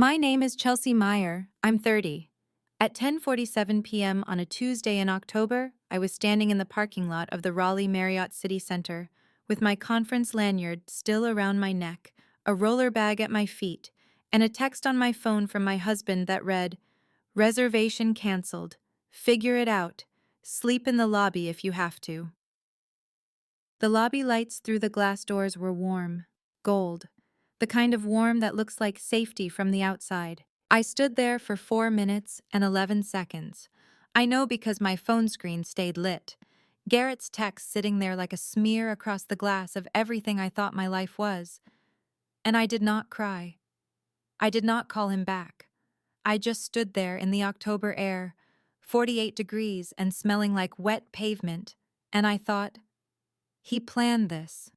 My name is Chelsea Meyer. I'm 30. At 10:47 p.m. on a Tuesday in October, I was standing in the parking lot of the Raleigh Marriott City Center with my conference lanyard still around my neck, a roller bag at my feet, and a text on my phone from my husband that read, "Reservation canceled. Figure it out. Sleep in the lobby if you have to." The lobby lights through the glass doors were warm, gold, the kind of warm that looks like safety from the outside. I stood there for 4 minutes and 11 seconds. I know because my phone screen stayed lit. Garrett's text sitting there like a smear across the glass of everything I thought my life was. And I did not cry. I did not call him back. I just stood there in the October air, 48 degrees and smelling like wet pavement, and I thought, he planned this.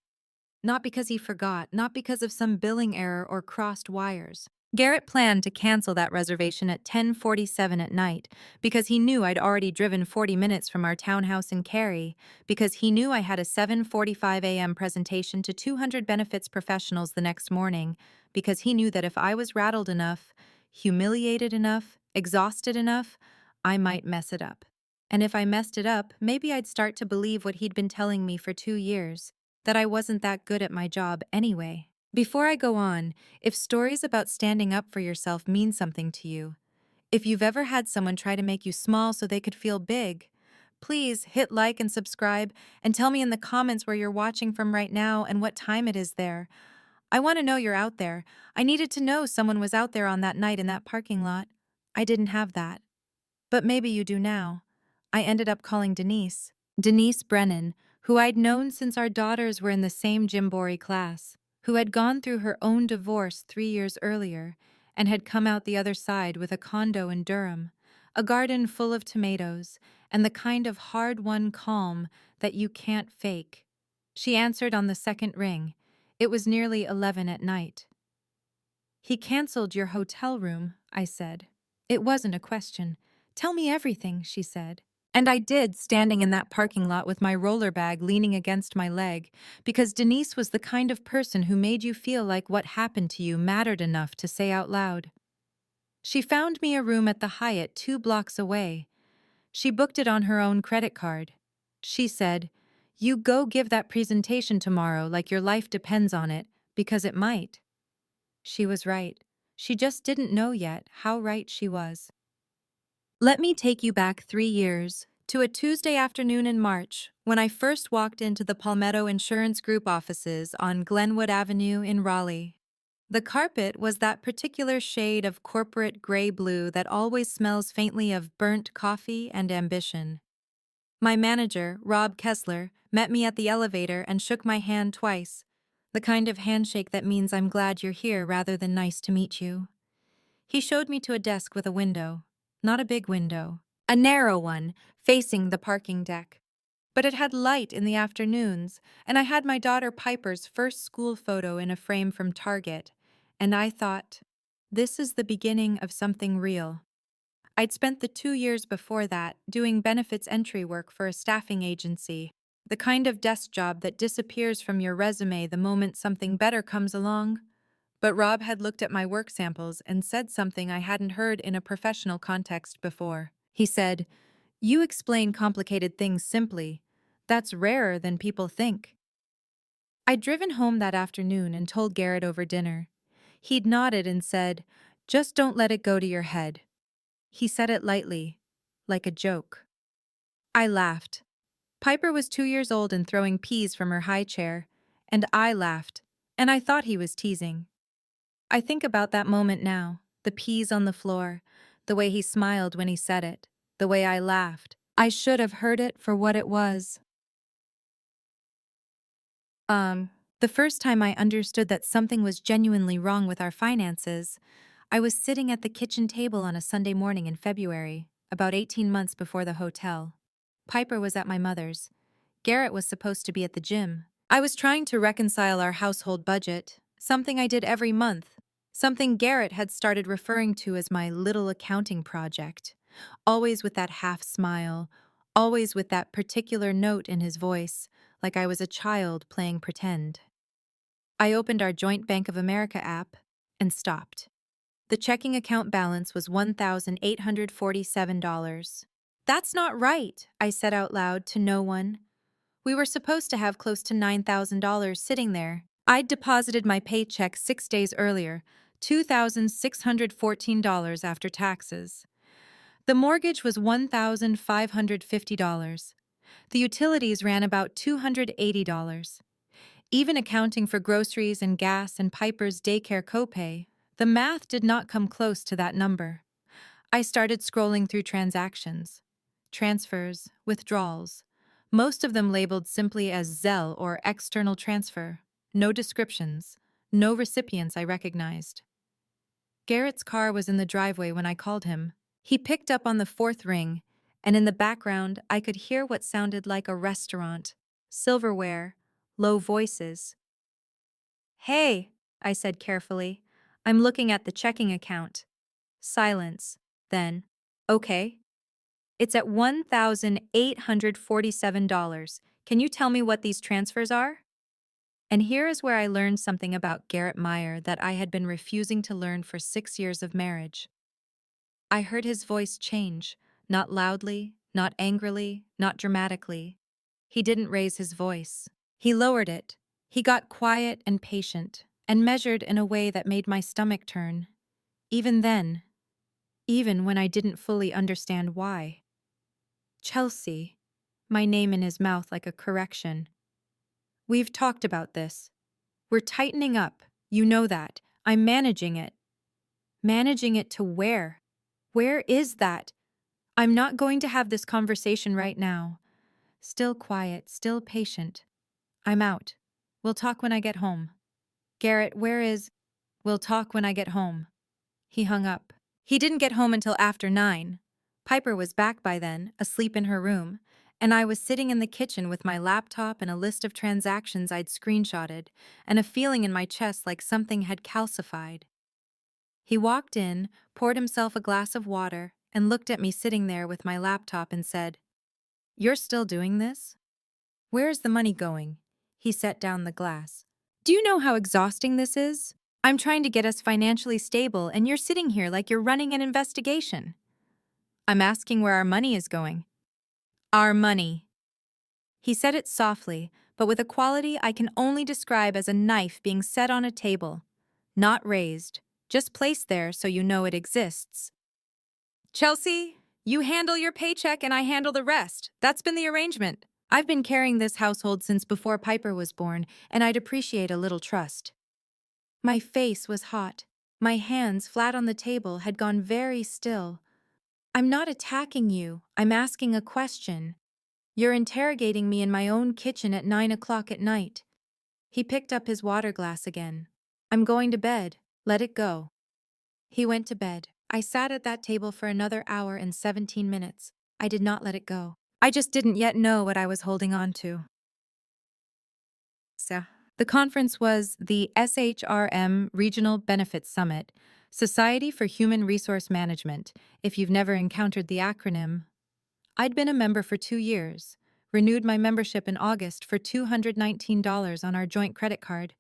Not because he forgot, not because of some billing error or crossed wires. Garrett planned to cancel that reservation at 10:47 at night because he knew I'd already driven 40 minutes from our townhouse in Cary, because he knew I had a 7:45 a.m. presentation to 200 benefits professionals the next morning, because he knew that if I was rattled enough, humiliated enough, exhausted enough, I might mess it up. And if I messed it up, maybe I'd start to believe what he'd been telling me for 2 years, that I wasn't that good at my job anyway. Before I go on, if stories about standing up for yourself mean something to you, if you've ever had someone try to make you small so they could feel big, please hit like and subscribe and tell me in the comments where you're watching from right now and what time it is there. I want to know you're out there. I needed to know someone was out there on that night in that parking lot. I didn't have that. But maybe you do now. I ended up calling Denise Brennan, who I'd known since our daughters were in the same Gymboree class, who had gone through her own divorce 3 years earlier and had come out the other side with a condo in Durham, a garden full of tomatoes, and the kind of hard-won calm that you can't fake. She answered on the second ring. It was nearly 11 at night. "He canceled your hotel room," I said. It wasn't a question. "Tell me everything," she said. And I did, standing in that parking lot with my roller bag leaning against my leg, because Denise was the kind of person who made you feel like what happened to you mattered enough to say out loud. She found me a room at the Hyatt 2 blocks away. She booked it on her own credit card. She said, "You go give that presentation tomorrow like your life depends on it, because it might." She was right. She just didn't know yet how right she was. Let me take you back 3 years, to a Tuesday afternoon in March, when I first walked into the Palmetto Insurance Group offices on Glenwood Avenue in Raleigh. The carpet was that particular shade of corporate gray-blue that always smells faintly of burnt coffee and ambition. My manager, Rob Kessler, met me at the elevator and shook my hand twice, the kind of handshake that means I'm glad you're here rather than nice to meet you. He showed me to a desk with a window. Not a big window, a narrow one, facing the parking deck. But it had light in the afternoons, and I had my daughter Piper's first school photo in a frame from Target, and I thought, this is the beginning of something real. I'd spent the 2 years before that doing benefits entry work for a staffing agency, the kind of desk job that disappears from your resume the moment something better comes along. But Rob had looked at my work samples and said something I hadn't heard in a professional context before. He said, "You explain complicated things simply. That's rarer than people think." I'd driven home that afternoon and told Garrett over dinner. He'd nodded and said, "Just don't let it go to your head." He said it lightly, like a joke. I laughed. Piper was 2 years old and throwing peas from her high chair, and I laughed, and I thought he was teasing. I think about that moment now, the peas on the floor, the way he smiled when he said it, the way I laughed. I should have heard it for what it was. The first time I understood that something was genuinely wrong with our finances, I was sitting at the kitchen table on a Sunday morning in February, about 18 months before the hotel. Piper was at my mother's. Garrett was supposed to be at the gym. I was trying to reconcile our household budget, something I did every month, something Garrett had started referring to as my little accounting project, always with that half smile, always with that particular note in his voice, like I was a child playing pretend. I opened our joint Bank of America app and stopped. The checking account balance was $1,847. That's not right, I said out loud to no one. We were supposed to have close to $9,000 sitting there. I'd deposited my paycheck 6 days earlier, $2,614 after taxes. The mortgage was $1,550. The utilities ran about $280. Even accounting for groceries and gas and Piper's daycare copay, the math did not come close to that number. I started scrolling through transactions. Transfers, withdrawals, most of them labeled simply as Zelle or external transfer. No descriptions, no recipients I recognized. Garrett's car was in the driveway when I called him. He picked up on the fourth ring, and in the background I could hear what sounded like a restaurant. Silverware, low voices. "Hey," I said carefully. "I'm looking at the checking account." Silence. Then, "Okay. It's at $1,847. Can you tell me what these transfers are?" And here is where I learned something about Garrett Meyer that I had been refusing to learn for 6 years of marriage. I heard his voice change, not loudly, not angrily, not dramatically. He didn't raise his voice. He lowered it. He got quiet and patient, and measured in a way that made my stomach turn. Even then, even when I didn't fully understand why. "Chelsea," my name in his mouth like a correction. "We've talked about this. We're tightening up, you know that. I'm managing it." Managing it to where? Where is that? I'm not going to have this conversation right now. Still quiet, still patient. "I'm out. We'll talk when I get home." "Garrett, where is—" "We'll talk when I get home." He hung up. He didn't get home until after 9. Piper was back by then, asleep in her room, and I was sitting in the kitchen with my laptop and a list of transactions I'd screenshotted, and a feeling in my chest like something had calcified. He walked in, poured himself a glass of water, and looked at me sitting there with my laptop and said, "You're still doing this? Where is the money going?" He set down the glass. "Do you know how exhausting this is? I'm trying to get us financially stable, and you're sitting here like you're running an investigation." "I'm asking where our money is going." "Our money." He said it softly, but with a quality I can only describe as a knife being set on a table. Not raised, just placed there so you know it exists. "Chelsea, you handle your paycheck and I handle the rest. That's been the arrangement. I've been carrying this household since before Piper was born, and I'd appreciate a little trust." My face was hot. My hands, flat on the table, had gone very still. "I'm not attacking you. I'm asking a question. You're interrogating me in my own kitchen at 9 o'clock at night." He picked up his water glass again. "I'm going to bed. Let it go." He went to bed. I sat at that table for another hour and 17 minutes. I did not let it go. I just didn't yet know what I was holding on to. So, the conference was the SHRM Regional Benefits Summit, Society for Human Resource Management, if you've never encountered the acronym. I'd been a member for 2 years, renewed my membership in August for $219 on our joint credit card.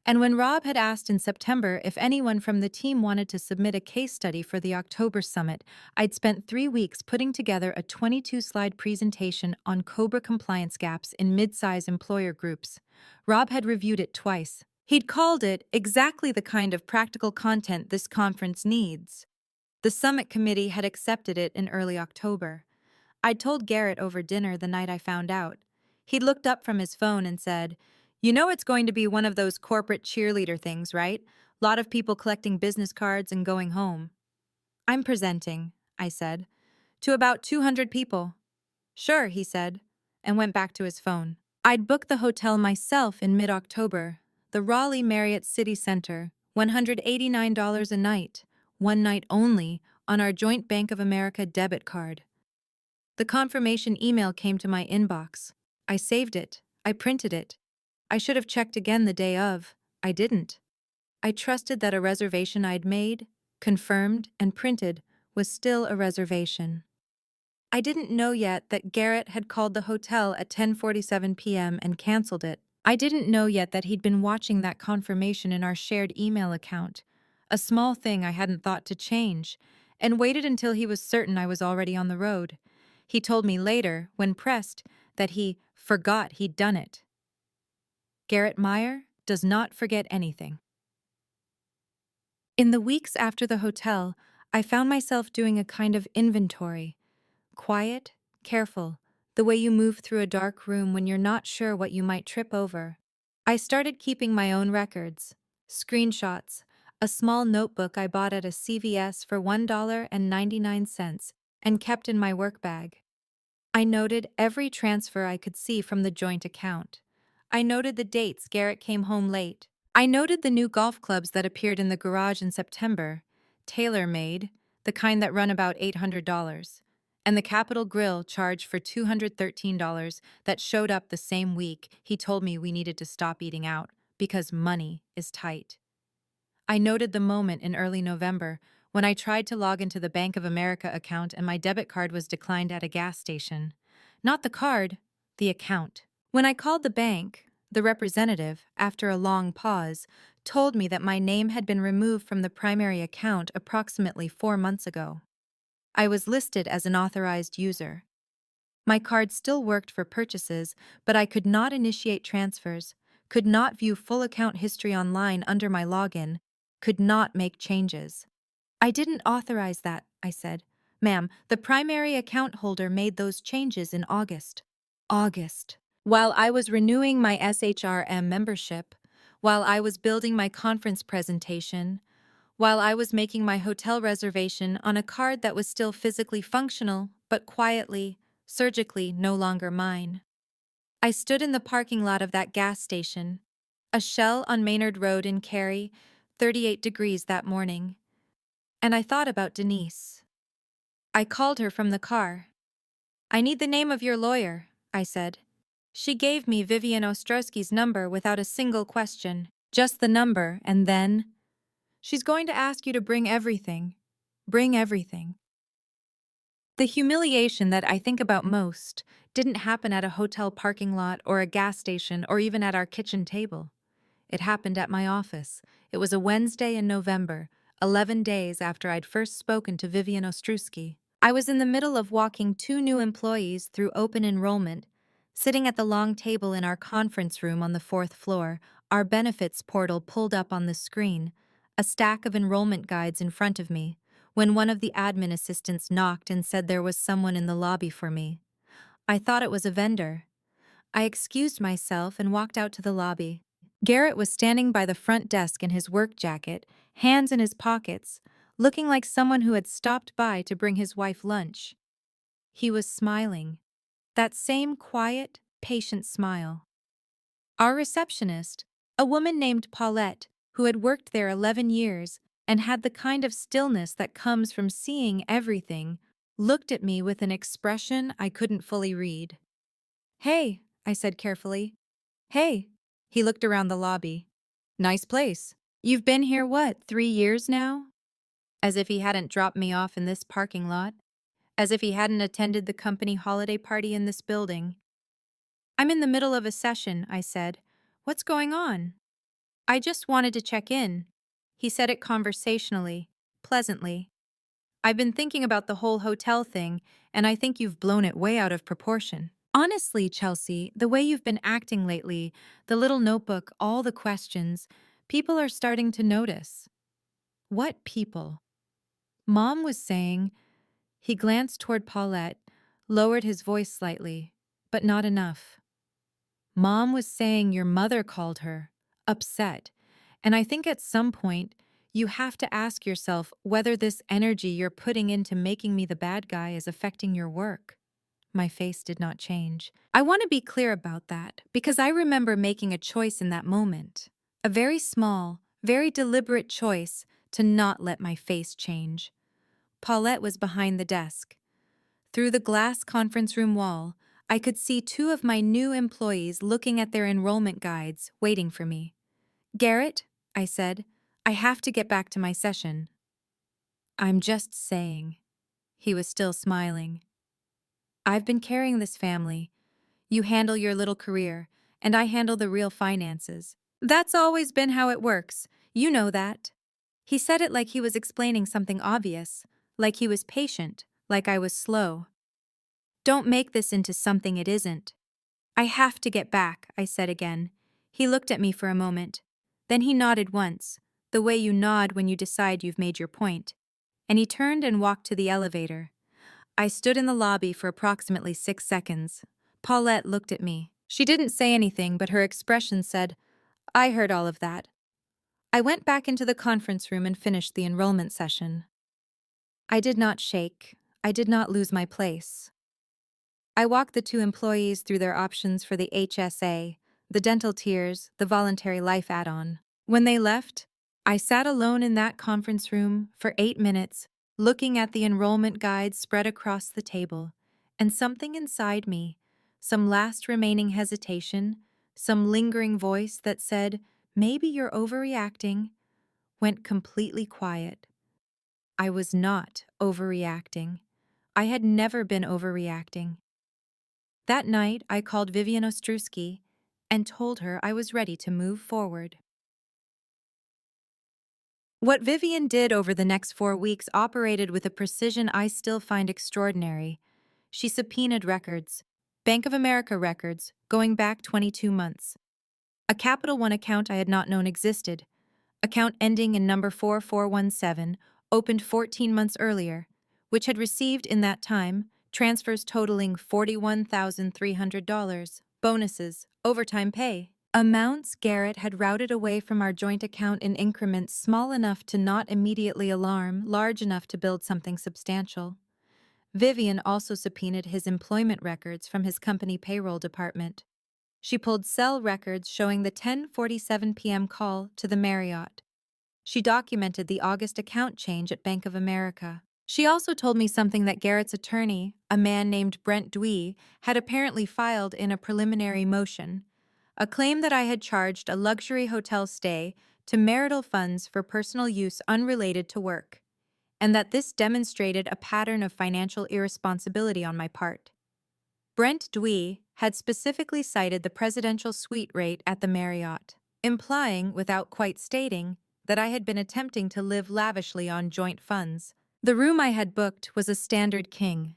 And when Rob had asked in September if anyone from the team wanted to submit a case study for the October summit, I'd spent 3 weeks putting together a 22-slide presentation on COBRA compliance gaps in mid-size employer groups. Rob had reviewed it twice. He'd called it exactly the kind of practical content this conference needs. The summit committee had accepted it in early October. I'd told Garrett over dinner the night I found out. He'd looked up from his phone and said, "You know it's going to be one of those corporate cheerleader things, right? Lot of people collecting business cards and going home." "I'm presenting," I said, "to about 200 people." "Sure," he said, and went back to his phone. I'd booked the hotel myself in mid-October, the Raleigh Marriott City Center, $189 a night, one night only, on our joint Bank of America debit card. The confirmation email came to my inbox. I saved it. I printed it. I should have checked again the day of. I didn't. I trusted that a reservation I'd made, confirmed, and printed was still a reservation. I didn't know yet that Garrett had called the hotel at 10:47 p.m. and canceled it. I didn't know yet that he'd been watching that confirmation in our shared email account. a small thing I hadn't thought to change, and waited until he was certain I was already on the road. He told me later, when pressed, that he forgot he'd done it. Garrett Meyer does not forget anything. In the weeks after the hotel, I found myself doing a kind of inventory. Quiet, careful, the way you move through a dark room when you're not sure what you might trip over. I started keeping my own records, screenshots, a small notebook I bought at a CVS for $1.99 and kept in my work bag. I noted every transfer I could see from the joint account. I noted the dates Garrett came home late. I noted the new golf clubs that appeared in the garage in September, tailor-made, the kind that run about $800, and the Capitol Grill charged for $213 that showed up the same week he told me we needed to stop eating out because money is tight. I noted the moment in early November when I tried to log into the Bank of America account and my debit card was declined at a gas station. Not the card, the account. When I called the bank, the representative, after a long pause, told me that my name had been removed from the primary account approximately 4 months ago. I was listed as an authorized user. My card still worked for purchases, but I could not initiate transfers, could not view full account history online under my login, could not make changes. I didn't authorize that, I said. Ma'am, the primary account holder made those changes in August. August. While I was renewing my SHRM membership, while I was building my conference presentation, while I was making my hotel reservation on a card that was still physically functional, but quietly, surgically no longer mine. I stood in the parking lot of that gas station, a Shell on Maynard Road in Cary, 38 degrees that morning, and I thought about Denise. I called her from the car. I need the name of your lawyer, I said. She gave me Vivian Ostrowski's number without a single question, just the number, and then, she's going to ask you to bring everything. Bring everything. The humiliation that I think about most didn't happen at a hotel parking lot or a gas station or even at our kitchen table. It happened at my office. It was a Wednesday in November, 11 days after I'd first spoken to Vivian Ostrowski. I was in the middle of walking 2 new employees through open enrollment, sitting at the long table in our conference room on the 4th floor, our benefits portal pulled up on the screen, a stack of enrollment guides in front of me, when one of the admin assistants knocked and said there was someone in the lobby for me. I thought it was a vendor. I excused myself and walked out to the lobby. Garrett was standing by the front desk in his work jacket, hands in his pockets, looking like someone who had stopped by to bring his wife lunch. He was smiling. That same quiet, patient smile. Our receptionist, a woman named Paulette, who had worked there 11 years and had the kind of stillness that comes from seeing everything, looked at me with an expression I couldn't fully read. "Hey," I said carefully. "Hey." He looked around the lobby. "Nice place. You've been here, what, 3 years now?" As if he hadn't dropped me off in this parking lot. As if he hadn't attended the company holiday party in this building. "I'm in the middle of a session," I said. "What's going on?" "I just wanted to check in." He said it conversationally, pleasantly. "I've been thinking about the whole hotel thing, and I think you've blown it way out of proportion. Honestly, Chelsea, the way you've been acting lately, the little notebook, all the questions, people are starting to notice." "What people?" Mom was saying. He glanced toward Paulette, lowered his voice slightly, but not enough. "Mom was saying your mother called her, upset, and I think at some point you have to ask yourself whether this energy you're putting into making me the bad guy is affecting your work." My face did not change. "I want to be clear about that, because I remember making a choice in that moment. A very small, very deliberate choice to not let my face change." Paulette was behind the desk. Through the glass conference room wall, I could see 2 of my new employees looking at their enrollment guides, waiting for me. "Garrett," I said, "I have to get back to my session." "I'm just saying." He was still smiling. "I've been carrying this family. You handle your little career, and I handle the real finances. That's always been how it works. You know that." He said it like he was explaining something obvious, like he was patient, like I was slow. Don't make this into something it isn't. I have to get back, I said again. He looked at me for a moment. Then he nodded once, the way you nod when you decide you've made your point. And he turned and walked to the elevator. I stood in the lobby for approximately 6 seconds. Paulette looked at me. She didn't say anything, but her expression said, I heard all of that. I went back into the conference room and finished the enrollment session. I did not shake. I did not lose my place. I walked the two employees through their options for the HSA, the dental tiers, the voluntary life add-on. When they left, I sat alone in that conference room for 8 minutes, looking at the enrollment guide spread across the table, and something inside me, some last remaining hesitation, some lingering voice that said, maybe you're overreacting, went completely quiet. I was not overreacting. I had never been overreacting. That night, I called Vivian Ostrowski and told her I was ready to move forward. What Vivian did over the next 4 weeks operated with a precision I still find extraordinary. She subpoenaed records, Bank of America records, going back 22 months. A Capital One account I had not known existed, account ending in number 4417, opened 14 months earlier, which had received in that time transfers totaling $41,300, bonuses, overtime pay. Amounts Garrett had routed away from our joint account in increments small enough to not immediately alarm, large enough to build something substantial. Vivian also subpoenaed his employment records from his company payroll department. She pulled cell records showing the 10:47 p.m. call to the Marriott. She documented the August account change at Bank of America. She also told me something that Garrett's attorney, a man named Brent Dwee, had apparently filed in a preliminary motion, a claim that I had charged a luxury hotel stay to marital funds for personal use unrelated to work, and that this demonstrated a pattern of financial irresponsibility on my part. Brent Dwee had specifically cited the presidential suite rate at the Marriott, implying, without quite stating, that I had been attempting to live lavishly on joint funds. The room I had booked was a standard king,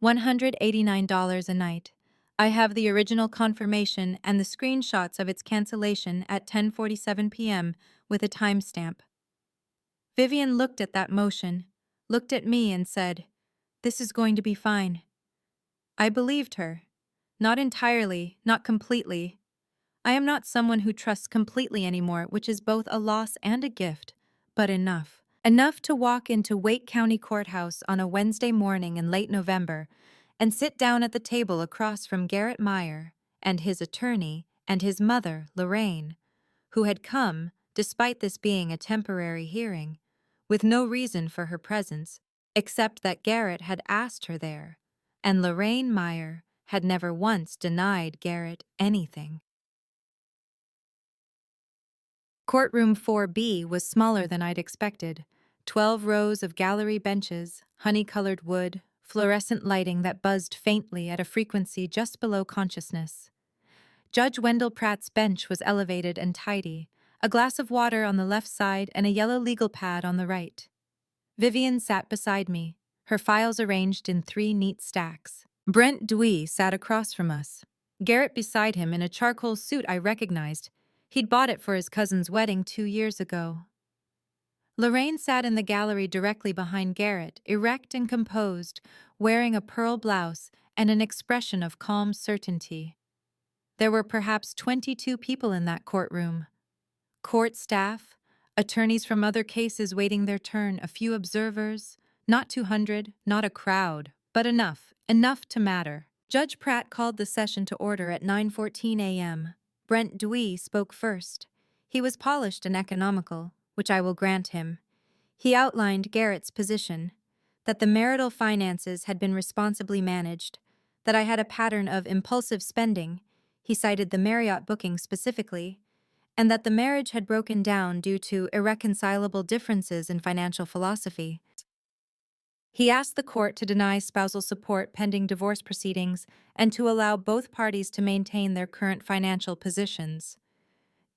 $189 a night. I have the original confirmation and the screenshots of its cancellation at 10:47 p.m. with a timestamp. Vivian looked at that motion, looked at me and said, "This is going to be fine." I believed her. Not entirely, not completely. I am not someone who trusts completely anymore, which is both a loss and a gift, but enough. Enough to walk into Wake County Courthouse on a Wednesday morning in late November and sit down at the table across from Garrett Meyer and his attorney and his mother, Lorraine, who had come, despite this being a temporary hearing, with no reason for her presence, except that Garrett had asked her there, and Lorraine Meyer had never once denied Garrett anything. Courtroom 4B was smaller than I'd expected. 12 rows of gallery benches, honey-colored wood, fluorescent lighting that buzzed faintly at a frequency just below consciousness. Judge Wendell Pratt's bench was elevated and tidy, a glass of water on the left side and a yellow legal pad on the right. Vivian sat beside me, her files arranged in 3 neat stacks. Brent Dwee sat across from us, Garrett beside him in a charcoal suit I recognized. He'd bought it for his cousin's wedding 2 years ago. Lorraine sat in the gallery directly behind Garrett, erect and composed, wearing a pearl blouse and an expression of calm certainty. There were perhaps 22 people in that courtroom. Court staff, attorneys from other cases waiting their turn, a few observers, not 200, not a crowd, but enough to matter. Judge Pratt called the session to order at 9:14 a.m. Brent Dwee spoke first. He was polished and economical, which I will grant him. He outlined Garrett's position, that the marital finances had been responsibly managed, that I had a pattern of impulsive spending, he cited the Marriott booking specifically, and that the marriage had broken down due to irreconcilable differences in financial philosophy. He asked the court to deny spousal support pending divorce proceedings and to allow both parties to maintain their current financial positions.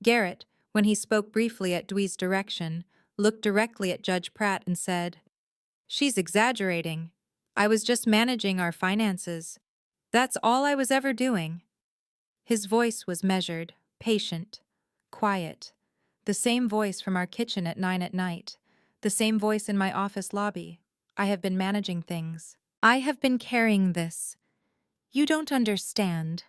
Garrett, when he spoke briefly at Dwee's direction, looked directly at Judge Pratt and said, "She's exaggerating. I was just managing our finances. That's all I was ever doing." His voice was measured, patient, quiet. The same voice from our kitchen at 9 at night. The same voice in my office lobby. I have been managing things. I have been carrying this. You don't understand.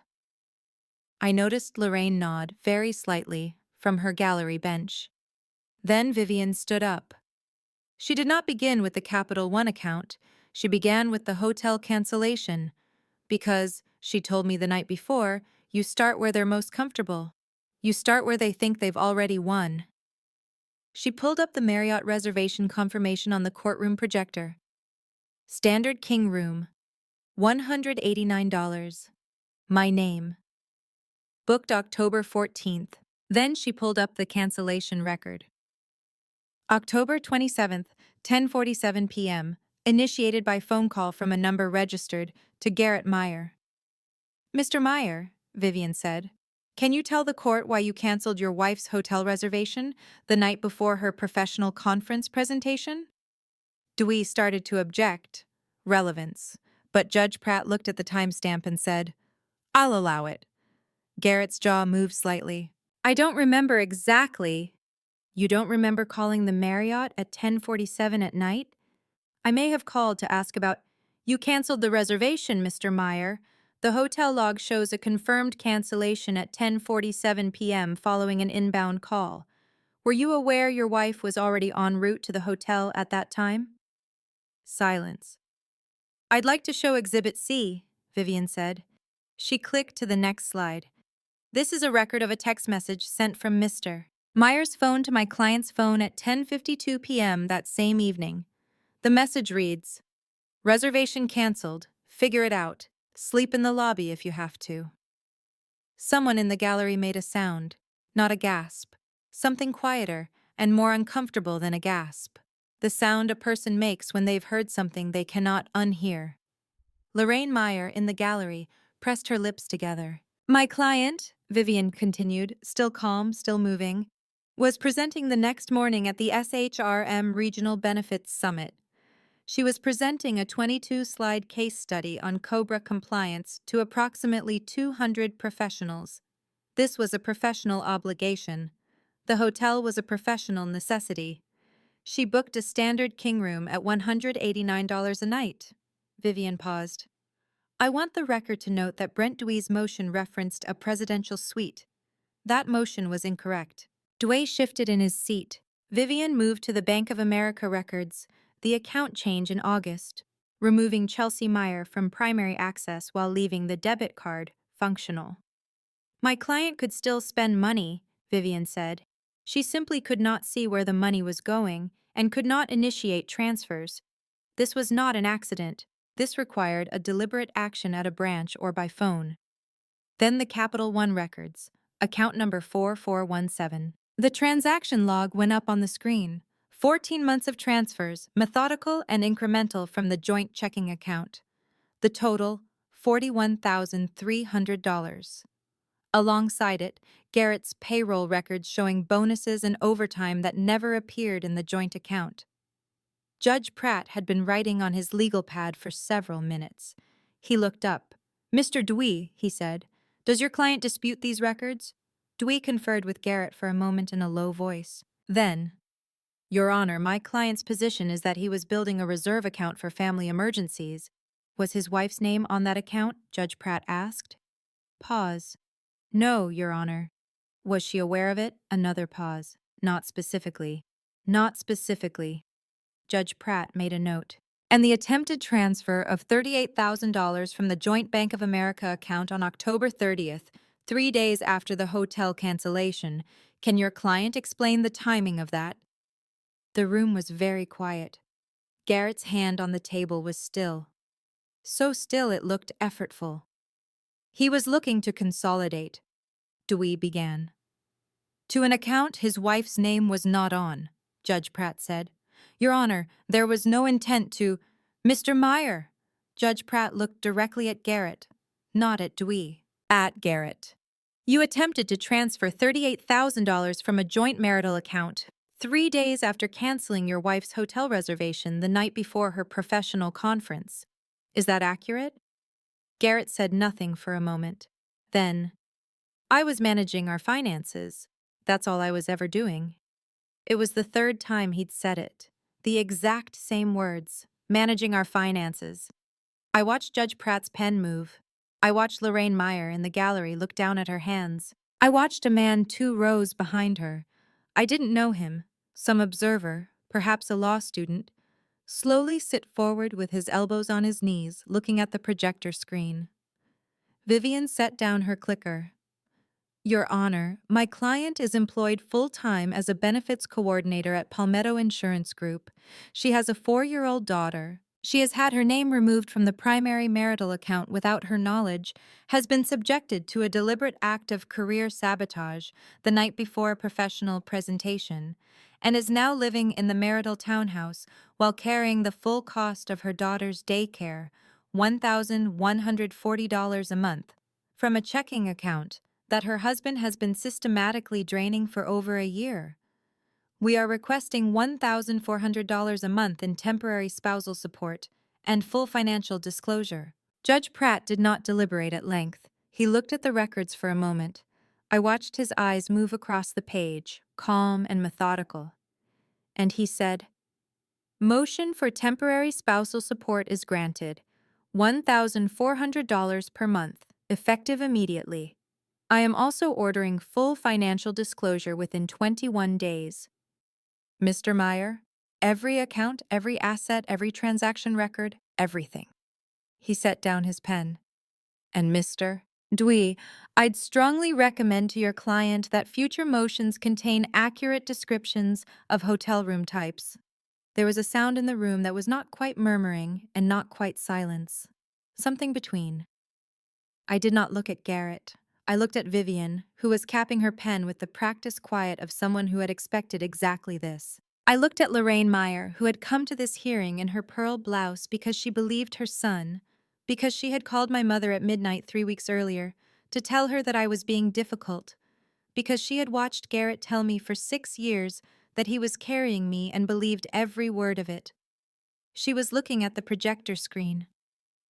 I noticed Lorraine nod very slightly from her gallery bench. Then Vivian stood up. She did not begin with the Capital One account. She began with the hotel cancellation, because, she told me the night before, you start where they're most comfortable. You start where they think they've already won. She pulled up the Marriott reservation confirmation on the courtroom projector. Standard King Room. $189. My name. Booked October 14th. Then she pulled up the cancellation record. October 27th, 10:47 p.m. Initiated by phone call from a number registered to Garrett Meyer. "Mr. Meyer," Vivian said, "can you tell the court why you canceled your wife's hotel reservation the night before her professional conference presentation?" Dewey started to object. Relevance. But Judge Pratt looked at the timestamp and said, "I'll allow it." Garrett's jaw moved slightly. "I don't remember exactly." "You don't remember calling the Marriott at 10:47 at night?" "I may have called to ask about—" "You canceled the reservation, Mr. Meyer. The hotel log shows a confirmed cancellation at 10:47 p.m. following an inbound call. Were you aware your wife was already en route to the hotel at that time?" Silence. "I'd like to show Exhibit C," Vivian said. She clicked to the next slide. "This is a record of a text message sent from Mr. Meyer's phone to my client's phone at 10:52 p.m. that same evening. The message reads, 'Reservation canceled. Figure it out. Sleep in the lobby if you have to.'" Someone in the gallery made a sound, not a gasp, something quieter and more uncomfortable than a gasp. The sound a person makes when they've heard something they cannot unhear. Lorraine Meyer, in the gallery, pressed her lips together. "My client," Vivian continued, still calm, still moving, "was presenting the next morning at the SHRM Regional Benefits Summit. She was presenting a 22-slide case study on COBRA compliance to approximately 200 professionals. This was a professional obligation. The hotel was a professional necessity. She booked a standard king room at $189 a night." Vivian paused. "I want the record to note that Brent Dewey's motion referenced a presidential suite. That motion was incorrect." Dewey shifted in his seat. Vivian moved to the Bank of America records, the account change in August, removing Chelsea Meyer from primary access while leaving the debit card functional. "My client could still spend money," Vivian said. "She simply could not see where the money was going and could not initiate transfers. This was not an accident. This required a deliberate action at a branch or by phone." Then the Capital One records, account number 4417. The transaction log went up on the screen. 14 months of transfers, methodical and incremental from the joint checking account. The total, $41,300. Alongside it, Garrett's payroll records showing bonuses and overtime that never appeared in the joint account. Judge Pratt had been writing on his legal pad for several minutes. He looked up. "Mr. Dewey," he said, "does your client dispute these records?" Dewey conferred with Garrett for a moment in a low voice. Then, "Your Honor, my client's position is that he was building a reserve account for family emergencies." "Was his wife's name on that account?" Judge Pratt asked. Pause. "No, Your Honor." "Was she aware of it?" Another pause. "Not specifically." "Not specifically." Judge Pratt made a note. "And the attempted transfer of $38,000 from the joint Bank of America account on October 30th, 3 days after the hotel cancellation. Can your client explain the timing of that?" The room was very quiet. Garrett's hand on the table was still. So still it looked effortful. He was looking to consolidate. Dewey began. "To an account his wife's name was not on," Judge Pratt said. "Your Honor, there was no intent to—" "Mr. Meyer!" Judge Pratt looked directly at Garrett, not at Dewey. "At Garrett. You attempted to transfer $38,000 from a joint marital account 3 days after canceling your wife's hotel reservation the night before her professional conference. Is that accurate? Garrett said nothing for a moment. Then, I was managing our finances. That's all I was ever doing. It was the third time he'd said it. The exact same words. Managing our finances. I watched Judge Pratt's pen move. I watched Lorraine Meyer in the gallery look down at her hands. I watched a man 2 rows behind her. I didn't know him. Some observer, perhaps a law student, slowly sit forward with his elbows on his knees, looking at the projector screen. Vivian set down her clicker. Your Honor, my client is employed full-time as a benefits coordinator at Palmetto Insurance Group. She has a 4-year-old daughter. She has had her name removed from the primary marital account without her knowledge, has been subjected to a deliberate act of career sabotage the night before a professional presentation, and is now living in the marital townhouse while carrying the full cost of her daughter's daycare, $1,140 a month, from a checking account that her husband has been systematically draining for over a year. We are requesting $1,400 a month in temporary spousal support and full financial disclosure. Judge Pratt did not deliberate at length. He looked at the records for a moment. I watched his eyes move across the page, calm and methodical. And he said, Motion for temporary spousal support is granted. $1,400 per month, effective immediately. I am also ordering full financial disclosure within 21 days. Mr. Meyer, every account, every asset, every transaction record, everything. He set down his pen. And Mr. Dewey, I'd strongly recommend to your client that future motions contain accurate descriptions of hotel room types. There was a sound in the room that was not quite murmuring and not quite silence. Something between. I did not look at Garrett. I looked at Vivian, who was capping her pen with the practiced quiet of someone who had expected exactly this. I looked at Lorraine Meyer, who had come to this hearing in her pearl blouse because she believed her son, because she had called my mother at midnight 3 weeks earlier to tell her that I was being difficult, because she had watched Garrett tell me for 6 years that he was carrying me and believed every word of it. She was looking at the projector screen.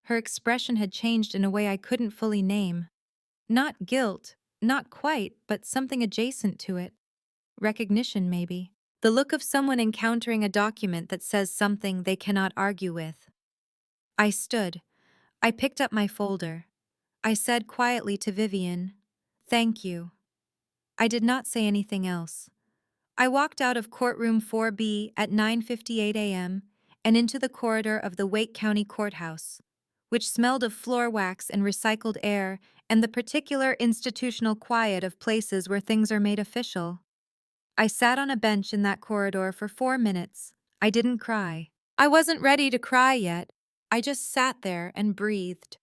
Her expression had changed in a way I couldn't fully name. Not guilt, not quite, but something adjacent to it. Recognition, maybe. The look of someone encountering a document that says something they cannot argue with. I stood. I picked up my folder. I said quietly to Vivian, "Thank you." I did not say anything else. I walked out of courtroom 4B at 9:58 a.m. and into the corridor of the Wake County Courthouse, which smelled of floor wax and recycled air and the particular institutional quiet of places where things are made official. I sat on a bench in that corridor for 4 minutes. I didn't cry. I wasn't ready to cry yet. I just sat there and breathed.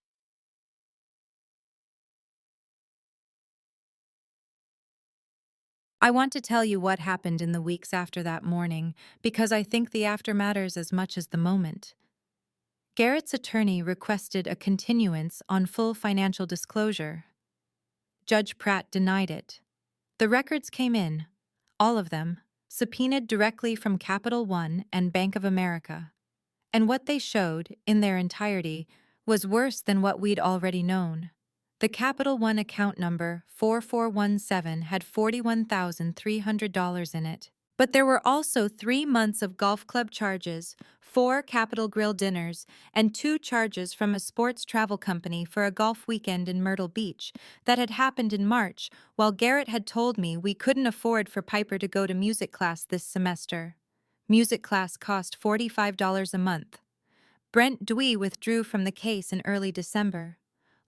I want to tell you what happened in the weeks after that morning because I think the after matters as much as the moment. Garrett's attorney requested a continuance on full financial disclosure. Judge Pratt denied it. The records came in, all of them, subpoenaed directly from Capital One and Bank of America. And what they showed, in their entirety, was worse than what we'd already known. The Capital One account number 4417 had $41,300 in it. But there were also 3 months of golf club charges, 4 Capital Grill dinners, and 2 charges from a sports travel company for a golf weekend in Myrtle Beach that had happened in March, while Garrett had told me we couldn't afford for Piper to go to music class this semester. Music class cost $45 a month. Brent Dewey withdrew from the case in early December.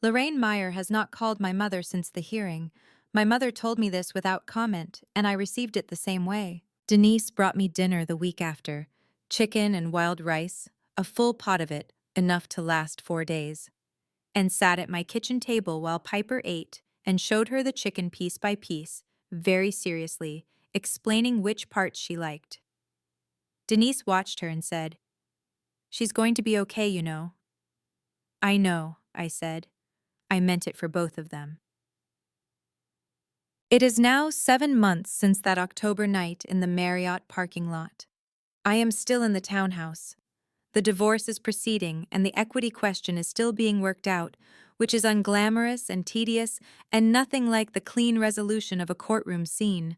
Lorraine Meyer has not called my mother since the hearing. My mother told me this without comment, and I received it the same way. Denise brought me dinner the week after. Chicken and wild rice, a full pot of it, enough to last 4 days. And sat at my kitchen table while Piper ate and showed her the chicken piece by piece, very seriously, explaining which parts she liked. Denise watched her and said, "She's going to be okay, you know." "I know," I said. I meant it for both of them. It is now 7 months since that October night in the Marriott parking lot. I am still in the townhouse. The divorce is proceeding, and the equity question is still being worked out, which is unglamorous and tedious and nothing like the clean resolution of a courtroom scene.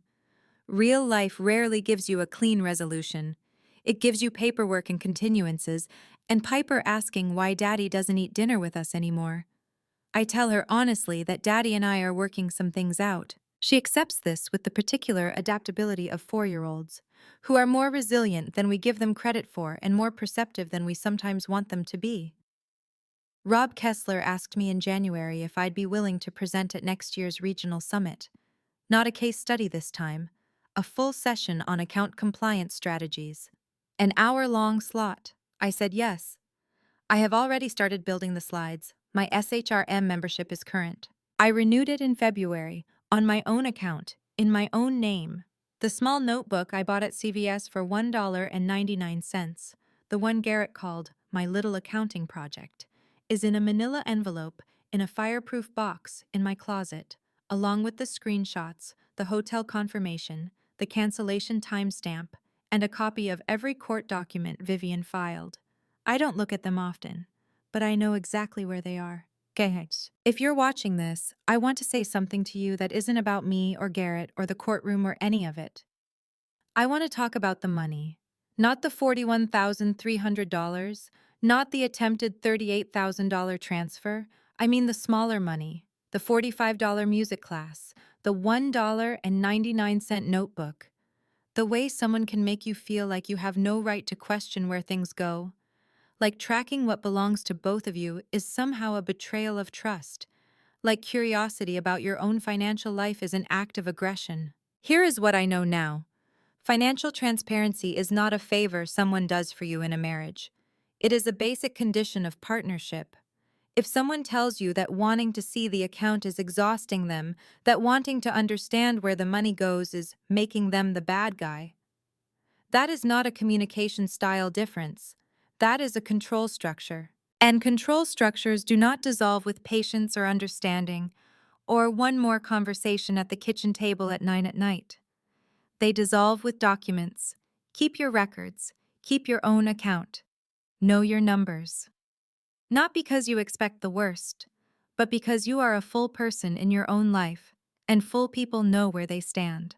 Real life rarely gives you a clean resolution. It gives you paperwork and continuances, and Piper asking why Daddy doesn't eat dinner with us anymore. I tell her honestly that Daddy and I are working some things out. She accepts this with the particular adaptability of 4-year-olds, who are more resilient than we give them credit for and more perceptive than we sometimes want them to be. Rob Kessler asked me in January if I'd be willing to present at next year's regional summit. Not a case study this time, a full session on account compliance strategies. An hour-long slot. I said yes. I have already started building the slides. My SHRM membership is current. I renewed it in February, on my own account, in my own name. The small notebook I bought at CVS for $1.99, the one Garrett called my little accounting project, is in a manila envelope in a fireproof box in my closet, along with the screenshots, the hotel confirmation, the cancellation timestamp, and a copy of every court document Vivian filed. I don't look at them often, but I know exactly where they are. Guys, if you're watching this, I want to say something to you that isn't about me or Garrett or the courtroom or any of it. I want to talk about the money. Not the $41,300, not the attempted $38,000 transfer. I mean the smaller money, the $45 music class, the $1.99 notebook. The way someone can make you feel like you have no right to question where things go. Like tracking what belongs to both of you is somehow a betrayal of trust. Like curiosity about your own financial life is an act of aggression. Here is what I know now. Financial transparency is not a favor someone does for you in a marriage. It is a basic condition of partnership. If someone tells you that wanting to see the account is exhausting them, that wanting to understand where the money goes is making them the bad guy, that is not a communication style difference. That is a control structure. And control structures do not dissolve with patience or understanding, or one more conversation at the kitchen table at 9 at night. They dissolve with documents. Keep your records. Keep your own account. Know your numbers. Not because you expect the worst, but because you are a full person in your own life, and full people know where they stand.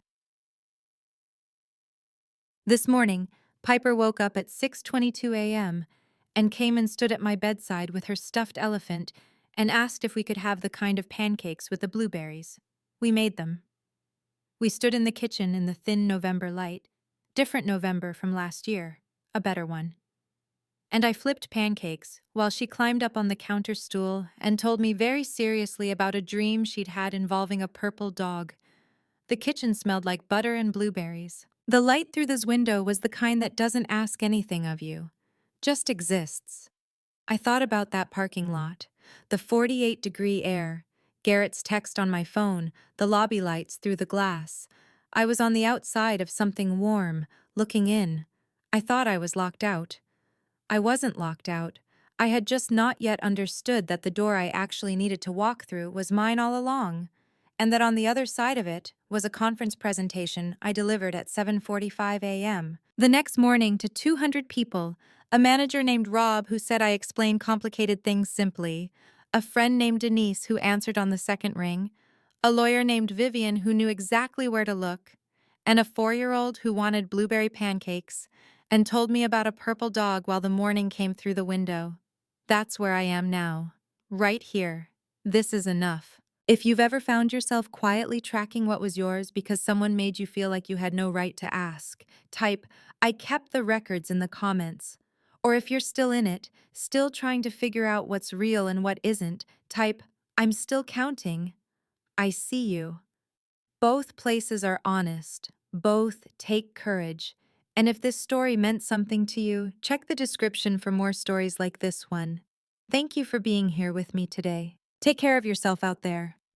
This morning, Piper woke up at 6:22 a.m. and came and stood at my bedside with her stuffed elephant and asked if we could have the kind of pancakes with the blueberries. We made them. We stood in the kitchen in the thin November light, different November from last year, a better one. And I flipped pancakes while she climbed up on the counter stool and told me very seriously about a dream she'd had involving a purple dog. The kitchen smelled like butter and blueberries. The light through this window was the kind that doesn't ask anything of you, just exists. I thought about that parking lot, the 48-degree air, Garrett's text on my phone, the lobby lights through the glass. I was on the outside of something warm, looking in. I thought I was locked out. I wasn't locked out. I had just not yet understood that the door I actually needed to walk through was mine all along, and that on the other side of it was a conference presentation I delivered at 7:45 a.m. The next morning to 200 people, a manager named Rob who said I explain complicated things simply, a friend named Denise who answered on the second ring, a lawyer named Vivian who knew exactly where to look, and a 4-year-old who wanted blueberry pancakes and told me about a purple dog while the morning came through the window. That's where I am now. Right here. This is enough. If you've ever found yourself quietly tracking what was yours because someone made you feel like you had no right to ask, type, "I kept the records" in the comments. Or if you're still in it, still trying to figure out what's real and what isn't, type, "I'm still counting." I see you. Both places are honest. Both take courage. And if this story meant something to you, check the description for more stories like this one. Thank you for being here with me today. Take care of yourself out there.